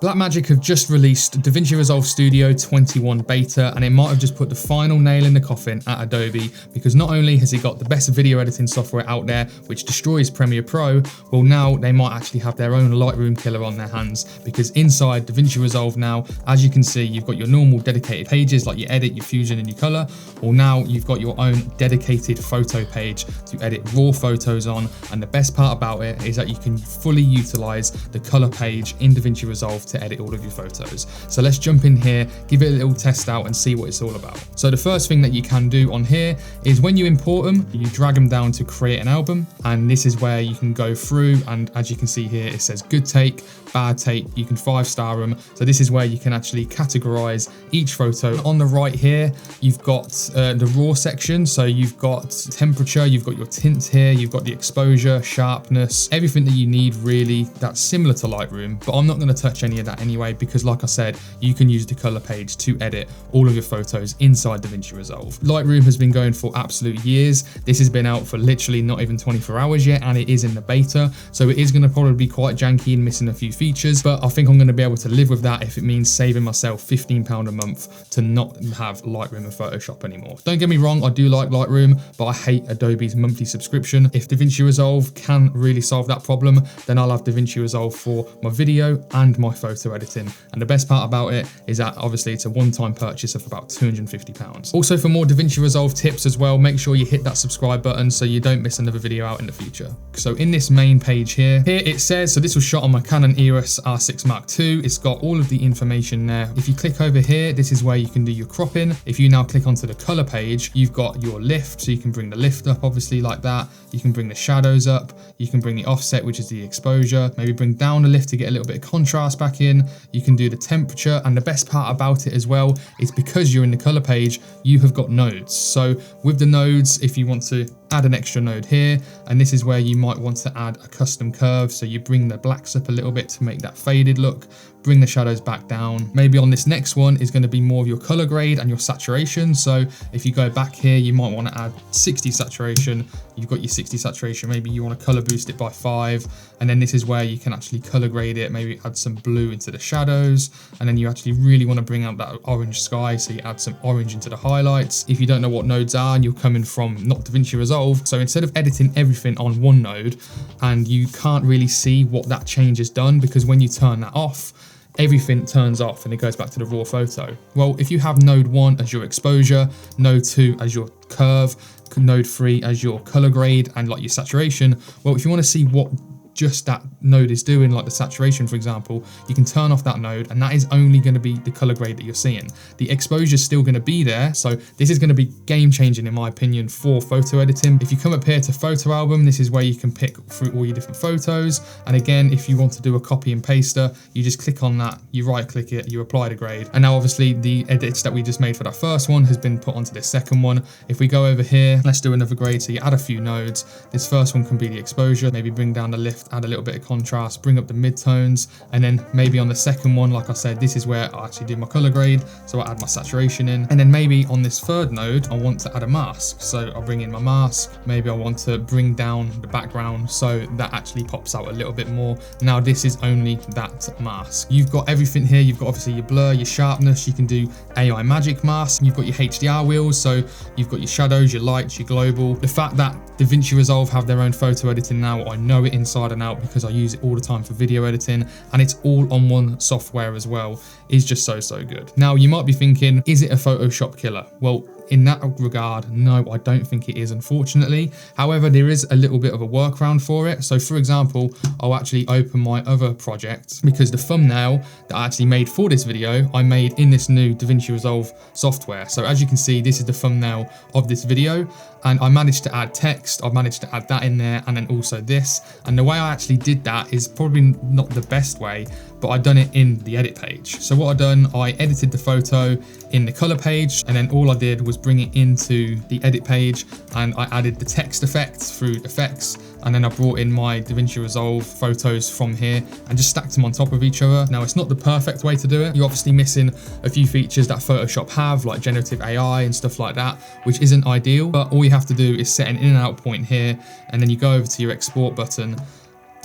Blackmagic have just released DaVinci Resolve Studio 21 beta, and it might have just put the final nail in the coffin at Adobe, because not only has it got the best video editing software out there, which destroys Premiere Pro, well now they might actually have their own Lightroom killer on their hands, because inside DaVinci Resolve now, as you can see, you've got your normal dedicated pages like your edit, your fusion and your color. Well now you've got your own dedicated photo page to edit raw photos on, and the best part about it is that you can fully utilize the color page in DaVinci Resolve to edit all of your photos. So let's jump in here, give it a little test out and see what it's all about. So the first thing that you can do on here is when you import them, you drag them down to create an album, and this is where you can go through, and as you can see here, it says good take, bad take, you can 5-star them. So this is where you can actually categorize each photo. On the right here, you've got the raw section. So you've got temperature, you've got your tints here, you've got the exposure, sharpness, everything that you need really that's similar to Lightroom, but I'm not going to touch any of that anyway, because like I said, you can use the color page to edit all of your photos inside DaVinci Resolve. Lightroom has been going for absolute years. This has been out for literally not even 24 hours yet, and it is in the beta. So it is going to probably be quite janky and missing a few features, but I think I'm going to be able to live with that if it means saving myself £15 a month to not have Lightroom and Photoshop anymore. Don't get me wrong, I do like Lightroom, but I hate Adobe's monthly subscription. If DaVinci Resolve can really solve that problem, then I'll have DaVinci Resolve for my video and my photo editing. And the best part about it is that obviously it's a one-time purchase of about £250. Also, for more DaVinci Resolve tips as well, make sure you hit that subscribe button so you don't miss another video out in the future. So in this main page here it says, so this was shot on my Canon EOS R6 Mark II. It's got all of the information there. If you click over here, this is where you can do your cropping. If you now click onto the color page, you've got your lift, so you can bring the lift up obviously like that. You can bring the shadows up, you can bring the offset, which is the exposure, maybe bring down the lift to get a little bit of contrast back in. You can do the temperature, and the best part about it as well is because you're in the color page, you have got nodes. So with the nodes, if you want to add an extra node here, and this is where you might want to add a custom curve, so you bring the blacks up a little bit to make that faded look, bring the shadows back down. Maybe on this next one is going to be more of your color grade and your saturation. So if you go back here, you might want to add 60 saturation. You've got your 60 saturation, maybe you want to color boost it by 5, and then this is where you can actually color grade it, maybe add some blue into the shadows, and then you actually really want to bring out that orange sky, so you add some orange into the highlights. If you don't know what nodes are and you're coming from not DaVinci Resolve, so instead of editing everything on one node, and you can't really see what that change has done, because when you turn that off, everything turns off and it goes back to the raw photo. Well, if you have node 1 as your exposure, node 2 as your curve, node 3 as your color grade and like your saturation, well, if you want to see what just that node is doing, like the saturation for example, you can turn off that node, and that is only going to be the color grade that you're seeing. The exposure is still going to be there, so this is going to be game changing in my opinion for photo editing. If you come up here to photo album, this is where you can pick through all your different photos, and again, if you want to do a copy and paster, you just click on that, you right click it, you apply the grade, and now obviously the edits that we just made for that first one has been put onto this second one. If we go over here, let's do another grade, so you add a few nodes. This first one can be the exposure, maybe bring down the lift, add a little bit of contrast, bring up the midtones, and then maybe on the second one, like I said, this is where I actually do my color grade, so I add my saturation in, and then maybe on this third node I want to add a mask, so I'll bring in my mask. Maybe I want to bring down the background so that actually pops out a little bit more. Now this is only that mask. You've got everything here. You've got obviously your blur, your sharpness, you can do AI magic mask, you've got your HDR wheels, so you've got your shadows, your lights, your global. The fact that DaVinci Resolve have their own photo editing now, I know it inside and out because I use it all the time for video editing, and it's all on one software as well, is just so good. Now you might be thinking, is it a Photoshop killer? Well, in that regard, no, I don't think it is, unfortunately. However, there is a little bit of a workaround for it. So for example, I'll actually open my other project, because the thumbnail that I actually made for this video, I made in this new DaVinci Resolve software. So as you can see, this is the thumbnail of this video, and I managed to add text, I managed to add that in there, and then also this. And the way I actually did that is probably not the best way, but I've done it in the edit page. So what I've done, I edited the photo in the color page, and then all I did was bring it into the edit page, and I added the text effects through effects, and then I brought in my DaVinci Resolve photos from here and just stacked them on top of each other. Now it's not the perfect way to do it. You're obviously missing a few features that Photoshop have, like generative AI and stuff like that, which isn't ideal, but all you have to do is set an in and out point here, and then you go over to your export button,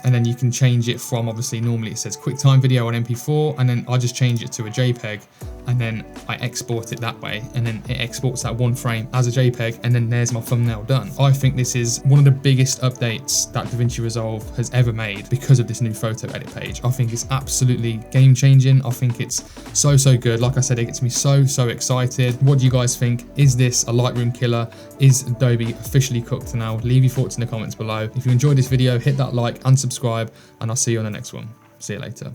and then you can change it from, obviously normally it says QuickTime video on MP4, and then I just change it to a JPEG, and then I export it that way, and then it exports that one frame as a JPEG, and then there's my thumbnail done. I think this is one of the biggest updates that DaVinci Resolve has ever made because of this new photo edit page. I think it's absolutely game changing. I think it's so good. Like I said, it gets me so excited. What do you guys think? Is this a Lightroom killer? Is Adobe officially cooked now? Leave your thoughts in the comments below. If you enjoyed this video, hit that like and subscribe, and I'll see you on the next one. See you later.